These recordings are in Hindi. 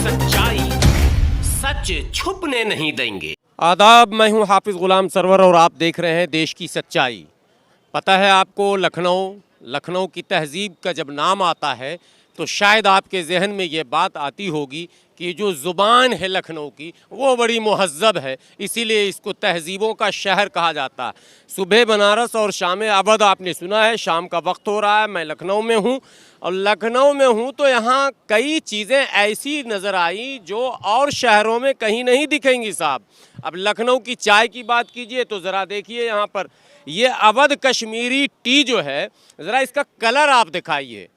सच्चाई सच छुपने नहीं देंगे। आदाब, मैं हूं हाफिज़ गुलाम सरवर और आप देख रहे हैं देश की सच्चाई। पता है आपको, लखनऊ की तहज़ीब का जब नाम आता है तो शायद आपके जहन में ये बात आती होगी कि जो ज़ुबान है लखनऊ की वो बड़ी मुहज़्ज़ब है, इसीलिए इसको तहज़ीबों का शहर कहा जाता है। सुबह बनारस और शाम अवध आपने सुना है, शाम का वक्त हो रहा है, मैं लखनऊ में हूँ और लखनऊ में हूँ तो यहाँ कई चीज़ें ऐसी नज़र आई जो और शहरों में कहीं नहीं दिखेंगी साहब। अब लखनऊ की चाय की बात कीजिए तो ज़रा देखिए यहाँ पर ये अवध कश्मीरी टी जो है, ज़रा इसका कलर आप दिखाइए।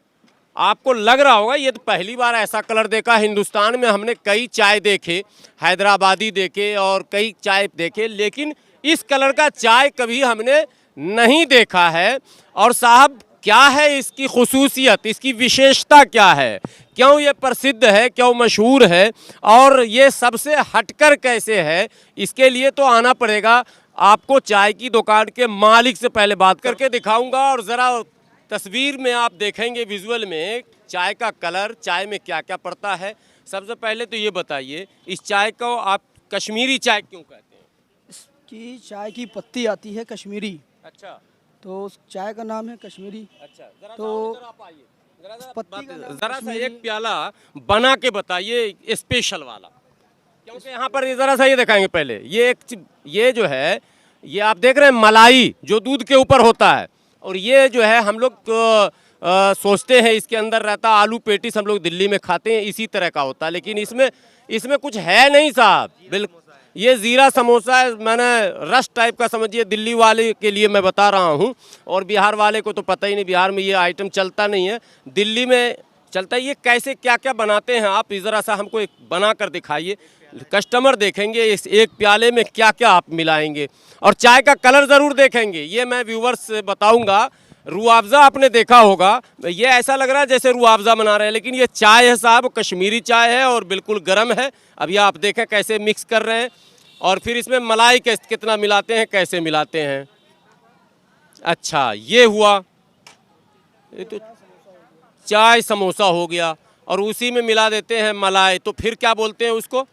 आपको लग रहा होगा ये तो पहली बार ऐसा कलर देखा। हिंदुस्तान में हमने कई चाय देखे, हैदराबादी देखे और कई चाय देखे, लेकिन इस कलर का चाय कभी हमने नहीं देखा है। और साहब क्या है इसकी खुसूसियत, इसकी विशेषता क्या है, क्यों ये प्रसिद्ध है, क्यों मशहूर है और ये सबसे हटकर कैसे है, इसके लिए तो आना पड़ेगा आपको। चाय की दुकान के मालिक से पहले बात करके दिखाऊंगा और ज़रा तस्वीर में आप देखेंगे विजुअल में चाय का कलर, चाय में क्या क्या पड़ता है। सबसे पहले तो ये बताइए, इस चाय को आप कश्मीरी चाय क्यों कहते हैं? इसकी चाय की पत्ती आती है कश्मीरी, अच्छा, तो उस चाय का नाम है कश्मीरी। अच्छा, जरा तो आप आइए, पत्ती का नाम ज़रा सा कश्मीरी। एक प्याला बना के बताइए स्पेशल वाला, क्योंकि यहाँ पर ज़रा सा ये दिखाएंगे पहले। ये जो है, ये आप देख रहे हैं मलाई जो दूध के ऊपर होता है, और ये जो है हम लोग सोचते हैं इसके अंदर रहता आलू पेटीस, हम लोग दिल्ली में खाते हैं इसी तरह का होता है, लेकिन इसमें कुछ है नहीं साहब। बिल्कुल ये ज़ीरा समोसा है, मैंने रस टाइप का समझिए। दिल्ली वाले के लिए मैं बता रहा हूँ और बिहार वाले को तो पता ही नहीं, बिहार में ये आइटम चलता नहीं है, दिल्ली में चलता है। ये कैसे क्या क्या बनाते हैं आप ज़रा सा हमको एक बना कर दिखाइए, कस्टमर देखेंगे इस एक प्याले में क्या क्या आप मिलाएंगे। और चाय का कलर ज़रूर देखेंगे, ये मैं व्यूवर्स से बताऊंगा। रूअफ़ज़ा आपने देखा होगा, ये ऐसा लग रहा है जैसे रूअफ़ज़ा बना रहे हैं, लेकिन ये चाय है साहब, कश्मीरी चाय है और बिल्कुल गर्म है। अभी आप देखें कैसे मिक्स कर रहे हैं और फिर इसमें मलाई कितना मिलाते हैं, कैसे मिलाते हैं। अच्छा, ये हुआ, ये तो चाय समोसा हो गया और उसी में मिला देते हैं मलाई, तो फिर क्या बोलते हैं उसको?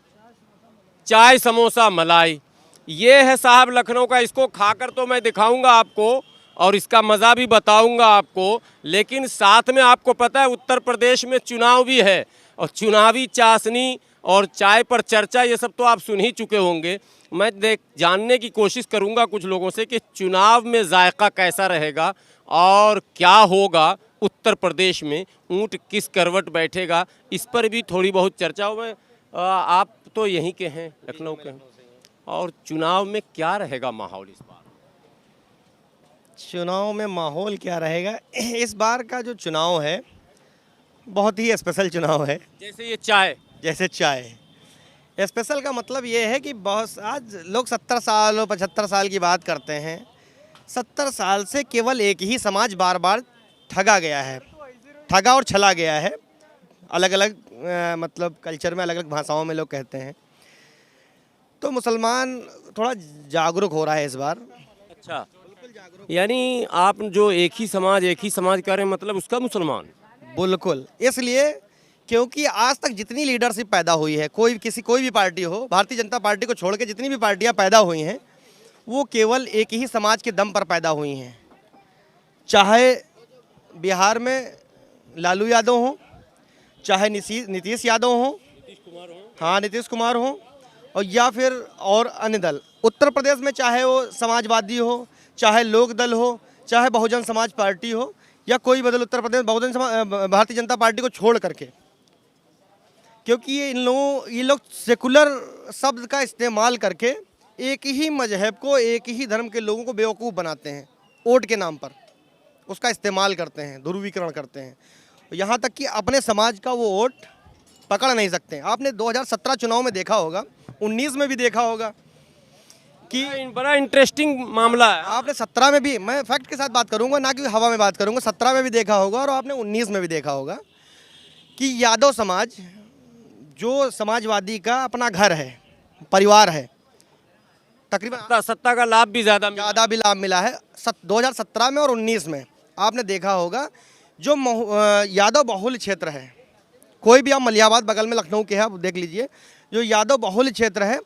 चाय समोसा मलाई। ये है साहब लखनऊ का। इसको खाकर तो मैं दिखाऊंगा आपको और इसका मज़ा भी बताऊंगा आपको, लेकिन साथ में आपको पता है उत्तर प्रदेश में चुनाव भी है और चुनावी चाशनी और चाय पर चर्चा, ये सब तो आप सुन ही चुके होंगे। मैं जानने की कोशिश करूंगा कुछ लोगों से कि चुनाव में जायका कैसा रहेगा और क्या होगा उत्तर प्रदेश में, ऊँट किस करवट बैठेगा, इस पर भी थोड़ी बहुत चर्चा हो। आप तो यहीं के हैं, लखनऊ के हैं, और चुनाव में क्या रहेगा माहौल इस बार? चुनाव में माहौल क्या रहेगा? इस बार का जो चुनाव है बहुत ही स्पेशल चुनाव है। जैसे ये चाय, जैसे चाय स्पेशल का मतलब ये है कि बहुत आज लोग 70 साल और 75 साल की बात करते हैं। 70 साल से केवल एक ही समाज बार बार ठगा गया है, ठगा और छला गया है। अलग अलग मतलब कल्चर में अलग अलग भाषाओं में लोग कहते हैं। तो मुसलमान थोड़ा जागरूक हो रहा है इस बार। अच्छा, यानी आप जो एक ही समाज कह रहे हैं, मतलब उसका मुसलमान? बिल्कुल, इसलिए क्योंकि आज तक जितनी लीडरशिप पैदा हुई है, कोई भी पार्टी हो, भारतीय जनता पार्टी को छोड़ के जितनी भी पार्टियां पैदा हुई हैं वो केवल एक ही समाज के दम पर पैदा हुई हैं। चाहे बिहार में लालू यादव हो, चाहे नीतीश यादव हो, हाँ नीतीश कुमार हो, और या फिर और अन्य दल। उत्तर प्रदेश में चाहे वो समाजवादी हो, चाहे लोक दल हो, चाहे बहुजन समाज पार्टी हो, या कोई बदल उत्तर प्रदेश भारतीय जनता पार्टी को छोड़ करके, क्योंकि ये लोग सेकुलर शब्द का इस्तेमाल करके एक ही मजहब को, एक ही धर्म के लोगों को बेवकूफ़ बनाते हैं, वोट के नाम पर उसका इस्तेमाल करते हैं, ध्रुवीकरण करते हैं। यहाँ तक कि अपने समाज का वो वोट पकड़ नहीं सकते। आपने 2017 चुनाव में देखा होगा, 19 में भी देखा होगा कि बड़ा इंटरेस्टिंग मामला है। आपने 17 में भी, मैं फैक्ट के साथ बात करूंगा ना कि हवा में बात करूंगा, 17 में भी देखा होगा और आपने 19 में भी देखा होगा कि यादव समाज जो समाजवादी का अपना घर है, परिवार है, तकरीबन सत्ता का लाभ भी ज़्यादा भी लाभ मिला है 2017 में और 19 में। आपने देखा होगा जो यादव बहुल क्षेत्र है, कोई भी आप मलियाबाद बगल में लखनऊ के है, आप देख लीजिए, जो यादव बहुल क्षेत्र है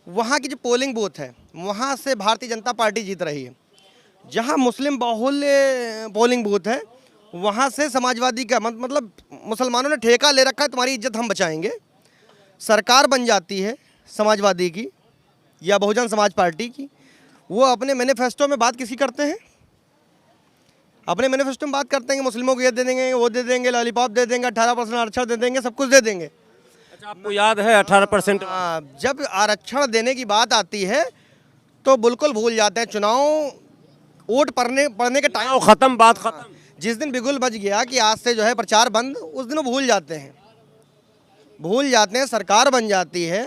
वहाँ की जो पोलिंग बूथ है वहाँ से भारतीय जनता पार्टी जीत रही है। जहाँ मुस्लिम बहुल पोलिंग बूथ है वहाँ से समाजवादी का मतलब मुसलमानों ने ठेका ले रखा है, तुम्हारी इज्जत हम बचाएंगे। सरकार बन जाती है समाजवादी की या बहुजन समाज पार्टी की, वो अपने मैनिफेस्टो में बात किसी करते हैं, अपने मैनिफेस्टो में बात करते हैं कि मुस्लिमों को ये दे देंगे, वो दे देंगे, लॉलीपॉप दे देंगे, 18% आरक्षण दे देंगे, सब कुछ दे देंगे। अच्छा, आपको याद है 18%? जब आरक्षण देने की बात आती है तो बिल्कुल भूल जाते हैं। चुनाव वोट पड़ने के टाइम खत्म, बात खत्म। जिस दिन बिगुल बज गया कि आज से जो है प्रचार बंद, उस दिन वो भूल जाते हैं। सरकार बन जाती है,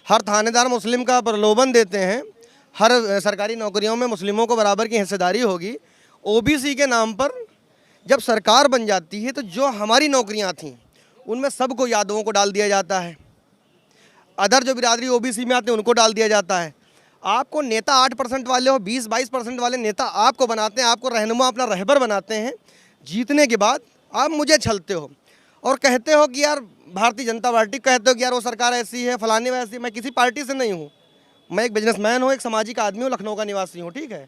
हर थानेदार मुस्लिम का प्रलोभन देते हैं, हर सरकारी नौकरियों में मुस्लिमों को बराबर की हिस्सेदारी होगी। ओबीसी के नाम पर जब सरकार बन जाती है तो जो हमारी नौकरियां थीं उनमें सबको यादवों को डाल दिया जाता है, अदर जो बिरादरी ओबीसी में आते हैं उनको डाल दिया जाता है। आपको नेता 8% वाले हो, 20-22% वाले नेता आपको बनाते हैं, आपको रहनुमा अपना रहबर बनाते हैं। जीतने के बाद आप मुझे छलते हो और कहते हो कि यार भारतीय जनता पार्टी, कहते हो कि यार वो सरकार ऐसी है, फलानी वैसी। मैं किसी पार्टी से नहीं हूँ, मैं एक बिजनेसमैन हूँ, एक सामाजिक आदमी हूँ, लखनऊ का निवासी हूँ, ठीक है।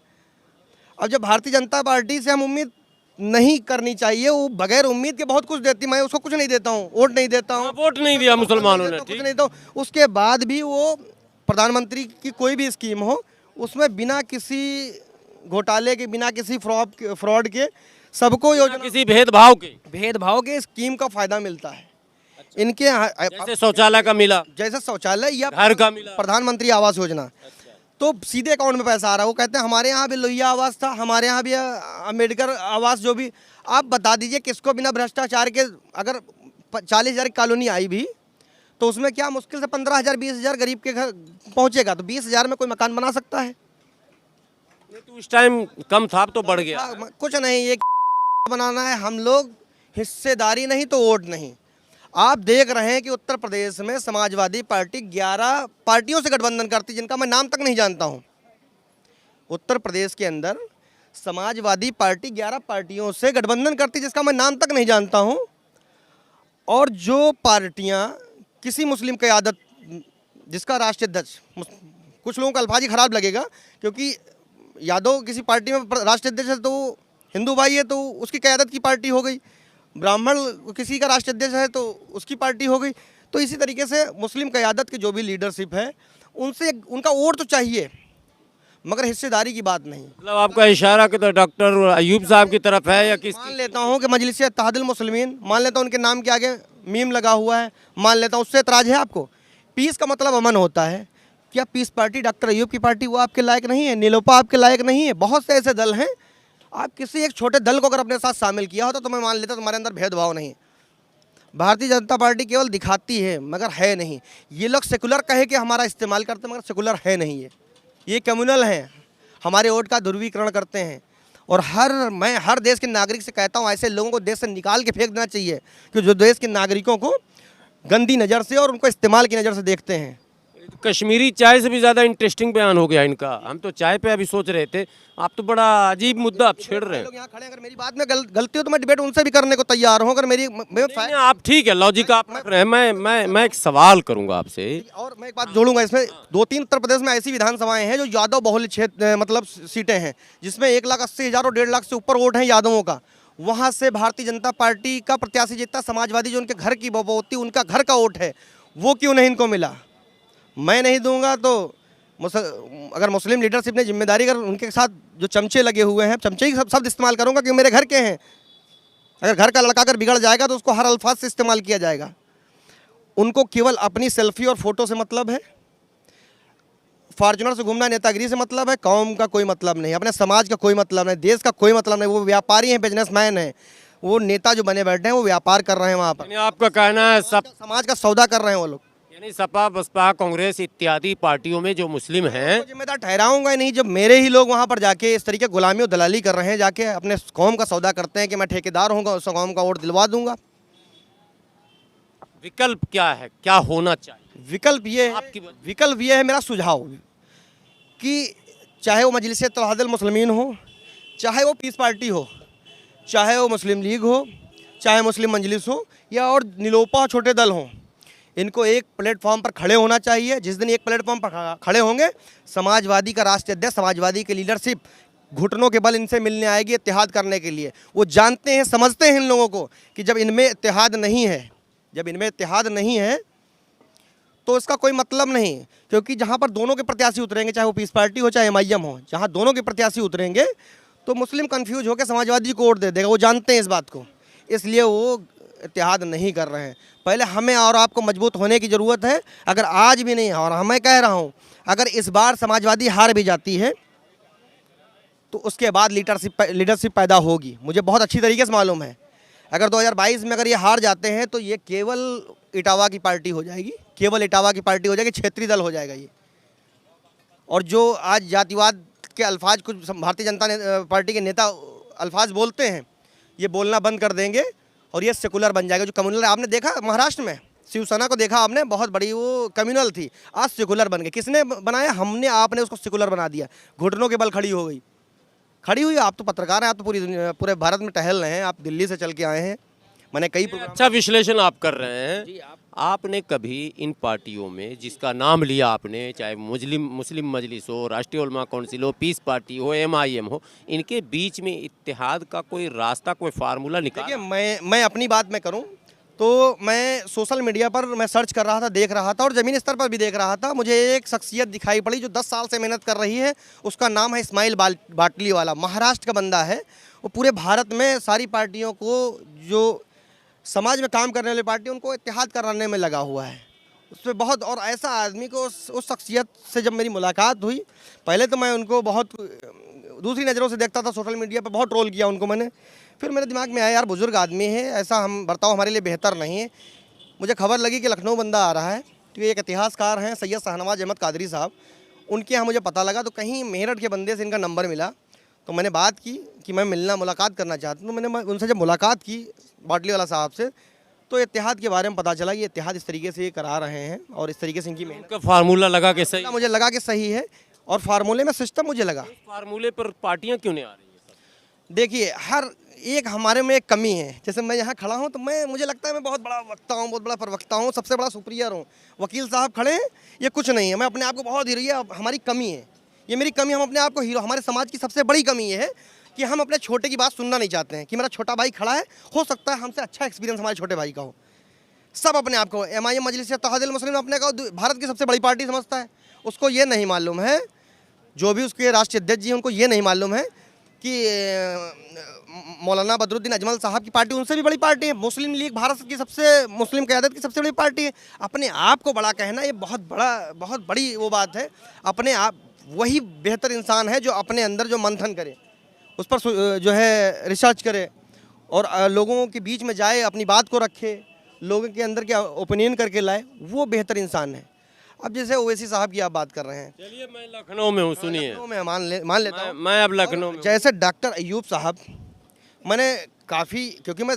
अब जब भारतीय जनता पार्टी से हम उम्मीद नहीं करनी चाहिए, वो बगैर उम्मीद के बहुत कुछ देती, मैं उसको कुछ नहीं देता हूँ, वोट नहीं देता हूँ, वोट नहीं दिया मुसलमानों ने, कुछ नहीं देता हूँ। उसके बाद भी वो प्रधानमंत्री की कोई भी स्कीम हो उसमें बिना किसी घोटाले के, बिना किसी फ्रॉड के सबको योजना, किसी भेदभाव के स्कीम का फायदा मिलता है। अच्छा। इनके जैसे शौचालय का मिला, जैसे शौचालय या घर का मिला, प्रधानमंत्री आवास योजना। अच्छा। तो सीधे अकाउंट में पैसा आ रहा है। वो कहते हैं हमारे यहाँ भी लोहिया आवास था, हमारे यहाँ भी अम्बेडकर आवास, जो भी आप बता दीजिए किसको बिना भ्रष्टाचार के अगर 40,000 की कॉलोनी आई भी तो उसमें क्या मुश्किल से 15,000-20,000 गरीब के घर पहुँचेगा, तो 20,000 में कोई मकान बना सकता है? तो उस टाइम कम था, अब तो बढ़ गया। कुछ नहीं, ये बनाना है। हम लोग हिस्सेदारी नहीं तो वोट नहीं। आप देख रहे हैं कि उत्तर प्रदेश में समाजवादी पार्टी 11 पार्टियों से गठबंधन करती, जिनका मैं नाम तक नहीं जानता हूं। उत्तर प्रदेश के अंदर समाजवादी पार्टी 11 पार्टियों से गठबंधन करती, जिसका मैं नाम तक नहीं जानता हूं। और जो पार्टियां किसी मुस्लिम क़यादत, जिसका राष्ट्रीय अध्यक्ष, कुछ लोगों का अल्फाज ही खराब लगेगा क्योंकि यादव किसी पार्टी में राष्ट्रीय अध्यक्ष है तो हिंदू भाई है तो उसकी क़यादत की पार्टी हो गई, ब्राह्मण किसी का राष्ट्रीय अध्यक्ष है तो उसकी पार्टी हो गई। तो इसी तरीके से मुस्लिम क़यादत की जो भी लीडरशिप है उनसे उनका वोट तो चाहिए, मगर हिस्सेदारी की बात नहीं। मतलब आपका इशारा कि तो डॉक्टर अयूब साहब की तरफ है या किस? मान लेता हूँ कि मजलिस इत्तेहादुल मुस्लिमीन, मान लेता हूँ उनके नाम के आगे मीम लगा हुआ है, मान लेता हूँ, उससे एतराज़ है आपको? पीस का मतलब अमन होता है। क्या पीस पार्टी, डॉक्टर अयूब की पार्टी, वो आपके लायक नहीं है? नीलोपा आपके लायक नहीं है? बहुत से ऐसे दल हैं, आप किसी एक छोटे दल को अगर अपने साथ शामिल किया होता तो मैं मान लेता तुम्हारे अंदर भेदभाव नहीं है। भारतीय जनता पार्टी केवल दिखाती है मगर है नहीं। ये लोग सेकुलर कहे कि हमारा इस्तेमाल करते हैं मगर सेकुलर है नहीं, ये कम्युनल हैं, हमारे वोट का ध्रुवीकरण करते हैं। और मैं हर देश के नागरिक से कहता हूँ, ऐसे लोगों को देश से निकाल के फेंक देना चाहिए कि जो देश के नागरिकों को गंदी नज़र से और उनको इस्तेमाल की नज़र से देखते हैं। कश्मीरी चाय से भी ज़्यादा इंटरेस्टिंग बयान हो गया इनका। हम तो चाय पे अभी सोच रहे थे, आप तो बड़ा अजीब मुद्दा आप छेड़ रहे हैं। लोग यहाँ खड़े हैं, अगर मेरी बात में गलती हो तो मैं डिबेट उनसे भी करने को तैयार हूँ। अगर मेरी नहीं, आप ठीक है, लॉजिक आप रख रहे हैं। मैं एक सवाल करूंगा आपसे, और मैं एक बात जोड़ूंगा इसमें। 2-3 उत्तर प्रदेश में ऐसी विधानसभाएं हैं जो यादव बहुल क्षेत्र मतलब सीटें हैं, जिसमें 1,80,000 और 1.5 लाख से ऊपर वोट हैं यादवों का। वहाँ से भारतीय जनता पार्टी का प्रत्याशी जीतता, समाजवादी जो उनके घर की बबूती, उनका घर का वोट है, वो क्यों नहीं इनको मिला? मैं नहीं दूंगा तो अगर मुस्लिम लीडरशिप ने जिम्मेदारी, अगर उनके साथ जो चमचे लगे हुए हैं, चमचे ही शब्द इस्तेमाल करूंगा क्योंकि मेरे घर के हैं। अगर घर का लड़का अगर बिगड़ जाएगा तो उसको हर अल्फाज से इस्तेमाल किया जाएगा। उनको केवल अपनी सेल्फी और फोटो से मतलब है, फॉर्च्यूनर से घूमना नेतागिरी से मतलब है, कौम का कोई मतलब नहीं, अपने समाज का कोई मतलब नहीं, देश का कोई मतलब नहीं। वो व्यापारी हैं, बिजनेसमैन हैं। वो नेता जो बने बैठे हैं वो व्यापार कर रहे हैं वहाँ पर। आपका कहना है सब समाज का सौदा कर रहे हैं वो लोग। यानी सपा, बसपा, कांग्रेस इत्यादि पार्टियों में जो मुस्लिम हैं, जिम्मेदार ठहराऊंगा ही नहीं जब मेरे ही लोग वहाँ पर जाके इस तरीके गुलामी और दलाली कर रहे हैं, जाके अपने कौम का सौदा करते हैं कि मैं ठेकेदार हूँगा, उस कौम का वोट दिलवा दूंगा। विकल्प क्या है, क्या होना चाहिए? विकल्प ये है मेरा सुझाव कि चाहे वो मजलिस इत्तेहादुल मुस्लिमीन हो, चाहे वो पीस पार्टी हो, चाहे वो मुस्लिम लीग हो, चाहे मुस्लिम मजलिस हो या और निलोपा छोटे दल हों, इनको एक प्लेटफॉर्म पर खड़े होना चाहिए। जिस दिन एक प्लेटफॉर्म पर खड़े होंगे, समाजवादी का राष्ट्रीय अध्यक्ष, समाजवादी की लीडरशिप घुटनों के बल इनसे मिलने आएगी इत्तेहाद करने के लिए। वो जानते हैं, समझते हैं इन लोगों को कि जब इनमें इत्तेहाद नहीं है, तो इसका कोई मतलब नहीं। क्योंकि जहाँ पर दोनों के प्रत्याशी उतरेंगे, चाहे वो पीस पार्टी हो चाहे MIM हो, जहाँ दोनों के प्रत्याशी उतरेंगे तो मुस्लिम कंफ्यूज होकर समाजवादी को वोट दे देगा। वो जानते हैं इस बात को, इसलिए वो इत्तेहाद नहीं कर रहे हैं। पहले हमें और आपको मजबूत होने की ज़रूरत है। अगर आज भी नहीं, और मैं कह रहा हूँ, अगर इस बार समाजवादी हार भी जाती है तो उसके बाद लीडरशिप पैदा होगी। मुझे बहुत अच्छी तरीके से मालूम है, अगर 2022 में अगर ये हार जाते हैं तो ये केवल इटावा की पार्टी हो जाएगी, क्षेत्रीय दल हो जाएगा ये। और जो आज जातिवाद के अल्फाज कुछ भारतीय जनता पार्टी के नेता अल्फाज बोलते हैं, ये बोलना बंद कर देंगे और ये सेकुलर बन जाएगा। जो कम्युनल आपने देखा महाराष्ट्र में, शिवसेना को देखा आपने, बहुत बड़ी वो कम्युनल थी, आज सेकुलर बन गई। किसने बनाया? हमने, आपने उसको सेकुलर बना दिया। घुटनों के बल खड़ी हुई। आप तो पत्रकार हैं, आप तो पूरे भारत में टहल रहे हैं, आप दिल्ली से चल के आए हैं, मैंने कई अच्छा विश्लेषण आप कर रहे हैं। आपने कभी इन पार्टियों में जिसका नाम लिया आपने, चाहे मुस्लिम मजलिस हो, राष्ट्रीय उलमा काउंसिल हो, पीस पार्टी हो, MIM हो, इनके बीच में इत्तेहाद का कोई रास्ता, कोई फार्मूला निकाला? देखिए, मैं अपनी बात में करूं तो मैं सोशल मीडिया पर मैं सर्च कर रहा था, देख रहा था, और ज़मीनी स्तर पर भी देख रहा था। मुझे एक शख्सियत दिखाई पड़ी जो 10 साल से मेहनत कर रही है। उसका नाम है इस्माइल बाटलीवाला, महाराष्ट्र का बंदा है। वो पूरे भारत में सारी पार्टियों को, जो समाज में काम करने वाली पार्टी, उनको इत्तेहाद कराने में लगा हुआ है। उसमें बहुत, और ऐसा आदमी को, उस शख्सियत से जब मेरी मुलाकात हुई, पहले तो मैं उनको बहुत दूसरी नज़रों से देखता था, सोशल मीडिया पर बहुत ट्रोल किया उनको मैंने। फिर मेरे दिमाग में आया, यार बुजुर्ग आदमी है, ऐसा हम बर्ताव हमारे लिए बेहतर नहीं है। मुझे खबर लगी कि लखनऊ बंदा आ रहा है, तो एक इतिहासकार हैं सैयद शाहनवाज अहमद कादरी साहब, उनके यहाँ मुझे पता लगा। तो कहीं मेरठ के बंदे से इनका नंबर मिला, तो मैंने बात की कि मैं मुलाकात करना चाहता हूँ। मैंने उनसे जब मुलाकात की बाटलीवाला साहब से, तो इत्तेहाद के बारे में पता चला। ये इत्तेहाद इस तरीके से ये करा रहे हैं और इस तरीके से इनकी मेहनत का फार्मूला लगा के सही, मुझे लगा कि सही है, और फार्मूले में सिस्टम मुझे लगा। फार्मूले पर पार्टियां क्यों नहीं आ रही है? देखिए, हर एक हमारे में एक कमी है। जैसे मैं यहाँ खड़ा हूँ तो मुझे लगता है मैं बहुत बड़ा वक्ता हूँ, बहुत बड़ा प्रवक्ता हूँ, सबसे बड़ा सुपीरियर हूँ। वकील साहब खड़े हैं, ये कुछ नहीं है। मैं अपने आप को बहुत हीरो, ये हमारी कमी है, ये मेरी कमी। हम अपने आप को हीरो, हमारे समाज की सबसे बड़ी कमी ये है कि हम अपने छोटे की बात सुनना नहीं चाहते हैं कि मेरा छोटा भाई खड़ा है, हो सकता है हमसे अच्छा एक्सपीरियंस हमारे छोटे भाई का हो। सब अपने आप को MIM मजलिस इत्तेहादुल मुस्लिमीन अपने को भारत की सबसे बड़ी पार्टी समझता है। उसको ये नहीं मालूम है, जो भी उसके राष्ट्रीय अध्यक्ष जी, उनको ये नहीं मालूम है कि मौलाना बदरुद्दीन अजमल साहब की पार्टी उनसे भी बड़ी पार्टी है। मुस्लिम लीग भारत की मुस्लिम क़यादत की सबसे बड़ी पार्टी है। अपने आप को बड़ा कहना ये बहुत बड़ी वो बात है। अपने आप, वही बेहतर इंसान है जो अपने अंदर जो मंथन करे, उस पर जो है रिसर्च करे और लोगों के बीच में जाए, अपनी बात को रखे, लोगों के अंदर क्या ओपिनियन करके लाए, वो बेहतर इंसान है। अब जैसे ओवैसी साहब की आप बात कर रहे हैं, चलिए मैं लखनऊ में हूँ, सुनिए। लखनऊ में मान लेता हूँ मैं अब लखनऊ में। जैसे डॉक्टर अयूब साहब, मैंने काफ़ी, क्योंकि मैं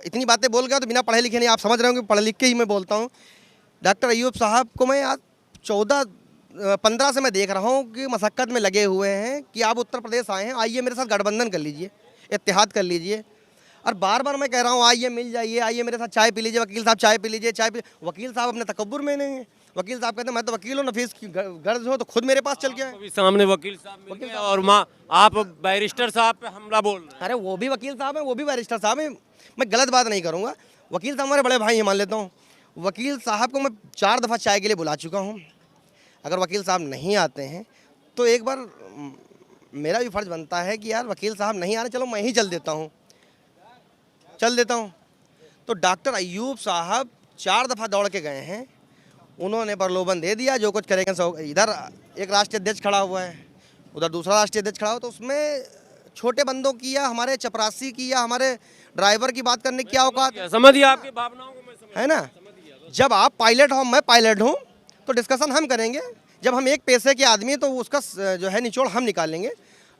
इतनी बातें बोल गया तो बिना पढ़े लिखे नहीं, आप समझ रहे हो कि पढ़े लिख के ही मैं बोलता हूँ। डॉक्टर अयूब साहब को मैं आज 14-15 से मैं देख रहा हूँ कि मशक्क़त में लगे हुए हैं कि आप उत्तर प्रदेश आए हैं, आइए मेरे साथ गठबंधन कर लीजिए, इत्तेहाद कर लीजिए। और बार बार मैं कह रहा हूँ आइए मिल जाइए, आइए मेरे साथ चाय पी लीजिए, वकील साहब चाय पी लीजिए, वकील साहब अपने तकब्बुर में नहीं है। वकील साहब कहते हैं मैं तो वकील हूँ, नफीस की गर्ज हो तो खुद मेरे पास चल के आए। सामने वकील साहब मिल गए और आप बैरिस्टर साहब पे हमला बोल रहे हैं। अरे वो भी वकील साहब हैं, वो भी बैरिस्टर साहब हैं, मैं गलत बात नहीं करूँगा। वकील साहब हमारे बड़े भाई हैं, मान लेता हूँ। वकील साहब को मैं 4 दफ़ा चाय के लिए बुला चुका हूँ। अगर वकील साहब नहीं आते हैं तो एक बार मेरा भी फ़र्ज़ बनता है कि यार वकील साहब नहीं आ रहे, चलो मैं ही चल देता हूँ। तो डॉक्टर अयूब साहब 4 दफ़ा दौड़ के गए हैं, उन्होंने प्रलोभन दे दिया जो कुछ करेंगे। इधर एक राष्ट्रीय अध्यक्ष खड़ा हुआ है, उधर दूसरा राष्ट्रीय अध्यक्ष खड़ा हो, तो उसमें छोटे बंदों की या हमारे चपरासी की या हमारे ड्राइवर की बात करने की क्या औकात है? समझिए आपकी भावनाओं को, मैं समझ, है ना। जब आप पायलट हो, मैं पायलट हूँ, तो डिस्कशन हम करेंगे। जब हम एक पैसे के आदमी तो उसका जो है निचोड़ हम निकालेंगे,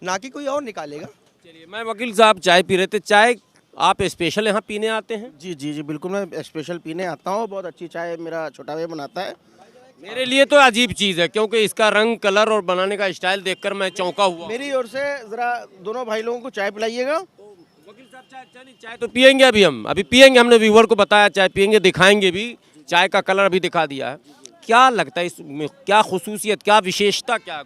ना कि कोई और निकालेगा। चलिए, मैं वकील साहब चाय पी रहे थे, चाय आप स्पेशल यहाँ पीने आते हैं? जी बिल्कुल, मैं स्पेशल पीने आता हूँ। बहुत अच्छी चाय मेरा छोटा भाई बनाता है। मेरे लिए तो अजीब चीज़ है, क्योंकि इसका रंग, कलर और बनाने का स्टाइल देखकर मैं चौंका हुआ। मेरी ओर से ज़रा दोनों भाई लोगों को चाय पिलाइएगा। वकील साहब चलिए चाय तो पियेंगे अभी पियेंगे, हमने व्यूअर को बताया चाय पियेंगे, दिखाएंगे भी, चाय का कलर अभी दिखा दिया है। क्या लगता है इसमें क्या खुसूसियत, क्या विशेषता, क्या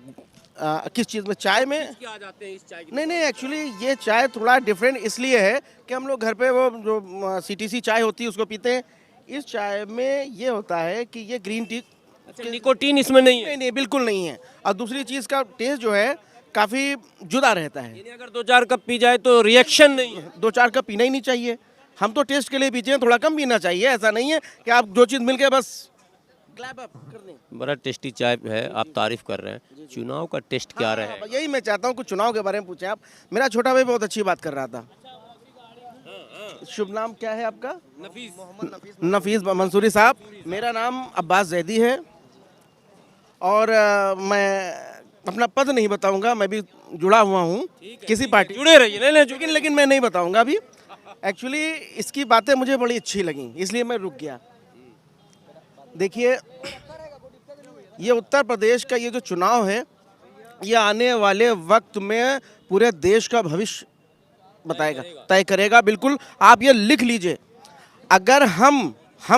किस चीज़ में? चाय में? क्या आ जाते हैं इस चाय की? नहीं, एक्चुअली ये चाय थोड़ा डिफरेंट इसलिए है कि हम लोग घर पे वो जो CTC चाय होती है उसको पीते हैं। इस चाय में ये होता है कि ये ग्रीन टी, अच्छा, निकोटीन इसमें नहीं है? नहीं बिल्कुल नहीं है। और दूसरी चीज़ का टेस्ट जो है काफ़ी जुदा रहता है। यानी अगर 2-4 कप पी जाए तो रिएक्शन नहीं है? 2-4 कप पीना ही नहीं चाहिए। हम तो टेस्ट के लिए पीते हैं, थोड़ा कम पीना चाहिए। ऐसा नहीं है कि आप जो चीज़ मिल गया बस ग्लैब अप कर दें। बड़ा टेस्टी चाय है, आप तारीफ कर रहे हैं। चुनाव का टेस्ट क्या रहेगा? यही मैं चाहता हूँ कुछ चुनाव के बारे में पूछें आप। मेरा छोटा भाई बहुत अच्छी बात कर रहा था। शुभ नाम क्या है आपका? नफीस मंसूरी साहब। मेरा नाम अब्बास जैदी है और मैं अपना पद नहीं बताऊंगा, मैं भी जुड़ा हुआ हूँ किसी पार्टी। जुड़े रहिए, नहीं लेकिन मैं नहीं बताऊंगा अभी। एक्चुअली इसकी बातें मुझे बड़ी अच्छी लगी, इसलिए मैं रुक गया। देखिए, ये उत्तर प्रदेश का ये जो चुनाव है, ये आने वाले वक्त में पूरे देश का भविष्य बताएगा, तय करेगा। बिल्कुल आप ये लिख लीजिए। अगर हम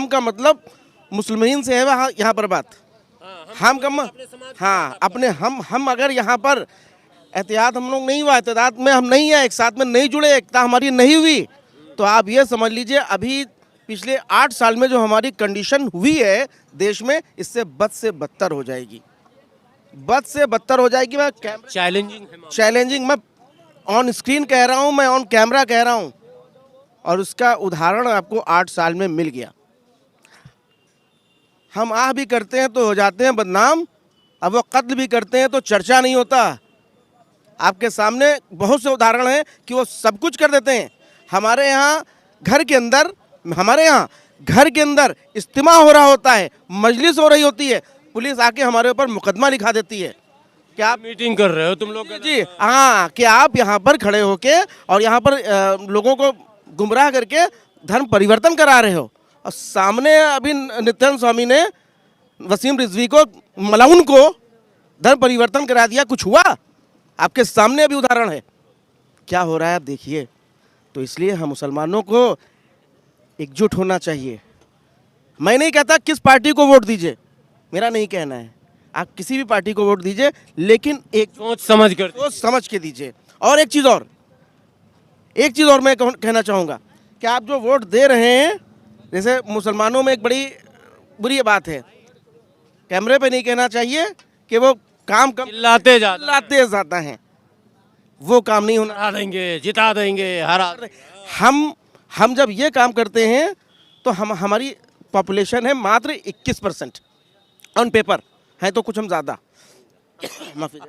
का मतलब मुस्लिमीन से है वहाँ यहाँ पर बात, हम कम, हाँ अपने हम अगर यहाँ पर एहतियात हम लोग नहीं हुआ, एहतियात में हम नहीं है, एक साथ में नहीं जुड़े, एकता हमारी नहीं हुई, तो आप ये समझ लीजिए अभी पिछले 8 साल में जो हमारी कंडीशन हुई है देश में, इससे बद से बदतर हो जाएगी, बद से बदतर हो जाएगी। मैं चैलेंजिंग मैं ऑन स्क्रीन कह रहा हूँ, मैं ऑन कैमरा कह रहा हूँ, और उसका उदाहरण आपको 8 साल में मिल गया। हम आह भी करते हैं तो हो जाते हैं बदनाम, अब वो कत्ल भी करते हैं तो चर्चा नहीं होता। आपके सामने बहुत से उदाहरण हैं कि वो सब कुछ कर देते हैं। हमारे यहाँ घर के अंदर इज्तिमा हो रहा होता है, मजलिस हो रही होती है, पुलिस आके हमारे ऊपर मुकदमा लिखा देती है। क्या आप मीटिंग कर रहे हो तुम लोग? जी हाँ, कि आप यहाँ पर खड़े होके और यहाँ पर लोगों को गुमराह करके धर्म परिवर्तन करा रहे हो। और सामने अभी नित्यानंद स्वामी ने वसीम रिजवी को, मलाउन को धर्म परिवर्तन करा दिया। कुछ हुआ? आपके सामने अभी उदाहरण है क्या हो रहा है, आप देखिए। तो इसलिए हम मुसलमानों को एकजुट होना चाहिए। मैं नहीं कहता किस पार्टी को वोट दीजिए, मेरा नहीं कहना है, आप किसी भी पार्टी को वोट दीजिए, लेकिन एक सोच समझ के दीजिए। और एक चीज़ और मैं कहना चाहूँगा कि आप जो वोट दे रहे हैं, जैसे मुसलमानों में एक बड़ी बुरी बात है, कैमरे पे नहीं कहना चाहिए कि वो काम कम चिल्लाते ज़्यादा हैं, वो काम नहीं होना। हरा देंगे, जिता देंगे, हरा। हम जब ये काम करते हैं तो हमारी पॉपुलेशन है मात्र 21% ऑन पेपर, है तो कुछ हम ज़्यादा माफ़ी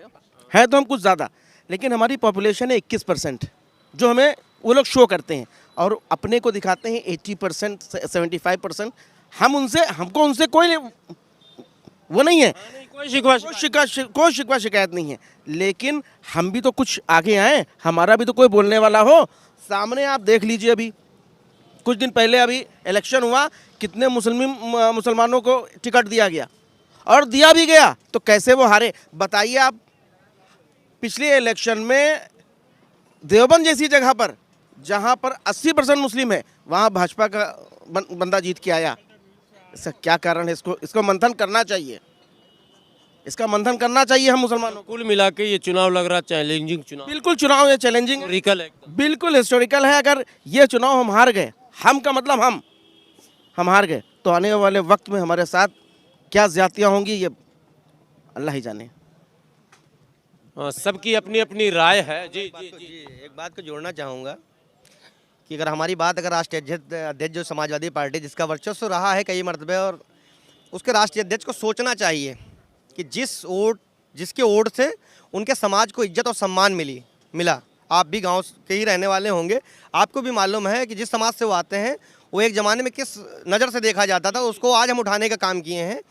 है तो हम कुछ ज़्यादा, लेकिन हमारी पॉपुलेशन है 21% जो हमें वो लोग शो करते हैं, और अपने को दिखाते हैं 80% 75%। हमको उनसे कोई वो नहीं है, कोई शिकवा शिकायत नहीं है, लेकिन हम भी तो कुछ आगे आए, हमारा भी तो कोई बोलने वाला हो। सामने आप देख लीजिए, अभी कुछ दिन पहले अभी इलेक्शन हुआ, कितने मुसलमानों को टिकट दिया गया, और दिया भी गया तो कैसे वो हारे, बताइए आप। पिछले इलेक्शन में देवबंद जैसी जगह पर, जहां पर 80% मुस्लिम है, वहां भाजपा का बंदा जीत के आया। इसका क्या कारण है? इसको मंथन करना चाहिए, इसका मंथन करना चाहिए हम मुसलमानों को। कुल मिला के ये चुनाव लग रहा चैलेंजिंग चुनाव। बिल्कुल चुनाव ये चैलेंजिंग है, बिल्कुल हिस्टोरिकल है। अगर ये चुनाव हम हार गए, हम का मतलब हम हार गए, तो आने वाले वक्त में हमारे साथ क्या ज्यादतियाँ होंगी ये अल्लाह ही जाने। सबकी अपनी अपनी राय है। जी जी जी, एक बात को जोड़ना चाहूँगा कि अगर हमारी बात अगर राष्ट्रीय अध्यक्ष जो समाजवादी पार्टी जिसका वर्चस्व रहा है कई मरतबे, और उसके राष्ट्रीय अध्यक्ष को सोचना चाहिए कि जिसके वोट से उनके समाज को इज्जत और सम्मान मिला। आप भी गांव के ही रहने वाले होंगे, आपको भी मालूम है कि जिस समाज से वो आते हैं वो एक ज़माने में किस नज़र से देखा जाता था, उसको आज हम उठाने का काम किए हैं।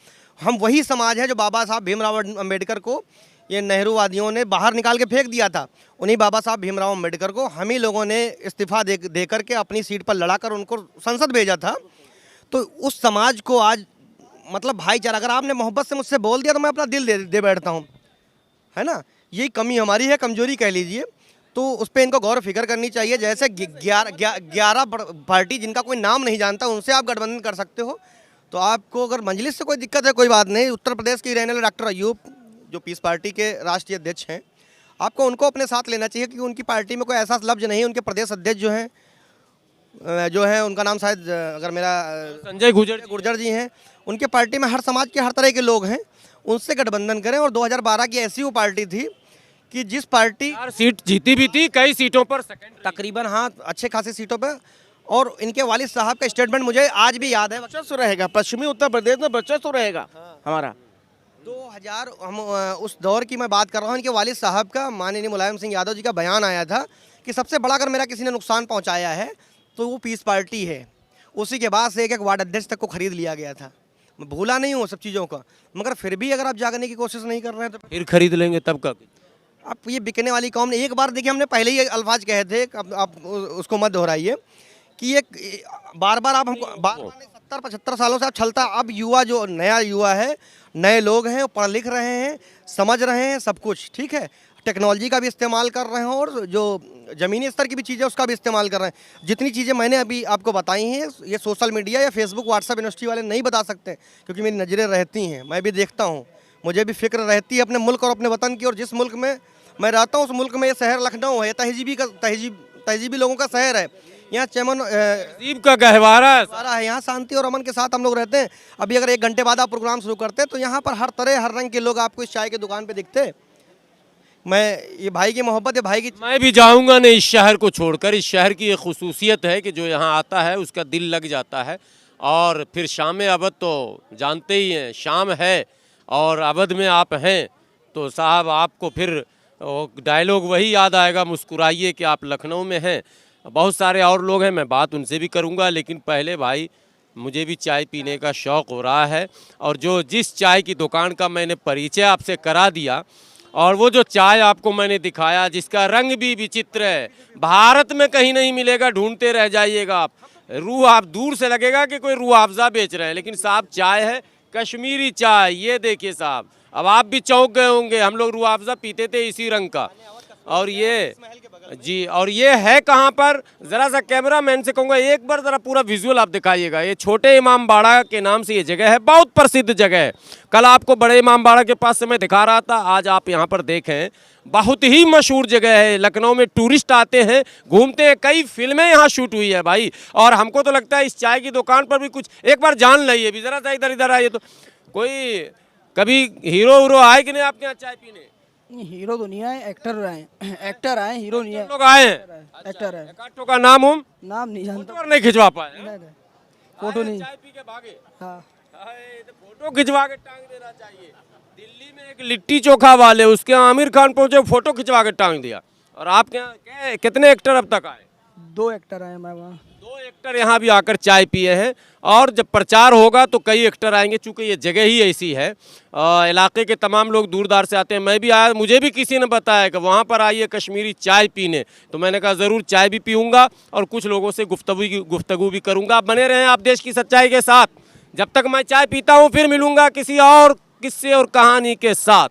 हम वही समाज है जो बाबा साहब भीमराव अम्बेडकर को ये नेहरूवादियों ने बाहर निकाल के फेंक दिया था। उन्हीं बाबा साहब भीमराव अम्बेडकर को हम ही लोगों ने इस्तीफा दे करके अपनी सीट पर लड़ाकर उनको संसद भेजा था। तो उस समाज को आज मतलब भाईचारा, अगर आपने मोहब्बत से मुझसे बोल दिया तो मैं अपना दिल दे बैठता हूँ, है ना। यही कमी हमारी है, कमजोरी कह लीजिए। तो उस पर इनको गौर फिक्र करनी चाहिए। जैसे 11 पार्टी जिनका कोई नाम नहीं जानता उनसे आप गठबंधन कर सकते हो, तो आपको अगर मजलिस से कोई दिक्कत है कोई बात नहीं। उत्तर प्रदेश के रहने वाले डॉक्टर अयूब जो पीस पार्टी के राष्ट्रीय अध्यक्ष हैं, आपको उनको अपने साथ लेना चाहिए क्योंकि उनकी पार्टी में कोई ऐसा लफ्ज नहीं है। उनके प्रदेश अध्यक्ष जो है उनका नाम शायद अगर मेरा संजय गुर्जर जी हैं, उनके पार्टी में हर समाज के हर तरह के लोग हैं, उनसे गठबंधन करें। और 2012 की ऐसी वो पार्टी थी कि जिस पार्टी 4 सीट जीती भी थी, कई सीटों पर सेकंड तकरीबन हाँ अच्छे खासी सीटों पे। और इनके वालिद साहब का स्टेटमेंट मुझे आज भी याद है। वर्चस्व रहेगा, पश्चिमी उत्तर प्रदेश में वर्चस्व रहेगा हमारा। 2000 हम उस दौर की मैं बात कर रहा हूँ। इनके वालिद साहब का माननीय मुलायम सिंह यादव जी का बयान आया था कि सबसे बड़ा अगर मेरा किसी ने नुकसान पहुँचाया है तो वो पीस पार्टी है। उसी के बाद से एक वार्ड अध्यक्ष तक को खरीद लिया गया था। मैं भूला नहीं हूँ सब चीज़ों का, मगर फिर भी अगर आप जागने की कोशिश नहीं कर रहे हैं तो फिर खरीद लेंगे तब का। आप ये बिकने वाली कौम ने एक बार देखिए, हमने पहले ही अल्फाज कहे थे, अब आप उसको मत दोहराइए कि एक बार बार आप हमको 70-75 सालों से आप चलता। अब युवा जो नया युवा है, नए लोग हैं, पढ़ लिख रहे हैं, समझ रहे हैं सब कुछ, ठीक है, टेक्नोलॉजी का भी इस्तेमाल कर रहे हैं और जो ज़मीनी स्तर की भी चीज़ें उसका भी इस्तेमाल कर रहे हैं। जितनी चीज़ें मैंने अभी आपको बताई हैं ये सोशल मीडिया या फेसबुक व्हाट्सएप यूनिवर्सिटी वाले नहीं बता सकते क्योंकि मेरी नज़रें रहती हैं, मैं भी देखता हूँ, मुझे भी फिक्र रहती है अपने मुल्क और अपने वतन की। और जिस मुल्क में मैं रहता हूँ उस मुल्क में ये शहर लखनऊ है, तहजीबी लोगों का शहर है। यहाँ चमन तहजीब का गहवारा है, यहाँ शांति और अमन के साथ हम लोग रहते हैं। अभी अगर 1 घंटे बाद आप प्रोग्राम शुरू करते हैं तो यहाँ पर हर तरह हर रंग के लोग आपको इस चाय की दुकान पे दिखते। मैं ये भाई की मोहब्बत है, भाई की मैं भी जाऊंगा नहीं इस शहर को छोड़कर। इस शहर की एक खुसूसियत है कि जो यहाँ आता है उसका दिल लग जाता है। और फिर शाम अवध तो जानते ही हैं, शाम है और अवध में आप हैं तो साहब आपको फिर डायलॉग वही याद आएगा, मुस्कुराइए कि आप लखनऊ में हैं। बहुत सारे और लोग हैं, मैं बात उनसे भी करूंगा, लेकिन पहले भाई मुझे भी चाय पीने का शौक़ हो रहा है। और जो जिस चाय की दुकान का मैंने परिचय आपसे करा दिया और वो जो चाय आपको मैंने दिखाया जिसका रंग भी विचित्र है, भारत में कहीं नहीं मिलेगा, ढूंढते रह जाइएगा आप। रूह आप दूर से लगेगा कि कोई रूह अफ़ज़ा बेच रहे हैं, लेकिन साहब चाय है कश्मीरी चाय। ये देखिए साहब, अब आप भी चौंक गए होंगे, हम लोग रूह अफ़ज़ा पीते थे इसी रंग का। और ये जी, और ये है कहाँ पर, ज़रा सा कैमरा मैन से कहूँगा एक बार ज़रा पूरा विजुअल आप दिखाइएगा। ये छोटे इमाम बाड़ा के नाम से ये जगह है, बहुत प्रसिद्ध जगह है। कल आपको बड़े इमाम बाड़ा के पास से मैं दिखा रहा था, आज आप यहाँ पर देखें, बहुत ही मशहूर जगह है। लखनऊ में टूरिस्ट आते हैं, घूमते हैं, कई फिल्में यहाँ शूट हुई है भाई। और हमको तो लगता है इस चाय की दुकान पर भी कुछ एक बार जान लाइए भी, ज़रा सा इधर आइए तो कोई कभी हीरो आए कि नहीं आपके यहाँ चाय पीने? हीरो तो नहीं आए, एक्टर आए, हीरो नहीं आए, लोग आए हैं, एक्टर है। एक्टरों का नाम नाम नहीं जानता, फोटो नहीं खिंचवा पाए हैं? नहीं, फोटो नहीं। चाय पी के भागे। हाँ, हाय, तो फोटो खिंचवा के टांग देना चाहिए। दिल्ली में एक लिट्टी चोखा वाले, उसके यहाँ आमिर खान पहुंचे, फोटो खिंचवा के टांग दिया। और आपके यहाँ कितने एक्टर अब तक आए? 2 एक्टर आए मैं वहाँ। 2 एक्टर यहाँ भी आकर चाय पिए हैं। और जब प्रचार होगा तो कई एक्टर आएंगे, चूँकि ये जगह ही ऐसी है। इलाके के तमाम लोग दूर दार से आते हैं। मैं भी आया, मुझे भी किसी ने बताया कि वहाँ पर आइए कश्मीरी चाय पीने, तो मैंने कहा ज़रूर चाय भी पीऊँगा और कुछ लोगों से गुफ्तगू भी करूँगा। बने रहें आप देश की सच्चाई के साथ। जब तक मैं चाय पीता हूँ फिर मिलूँगा किसी और किस्से और कहानी के साथ।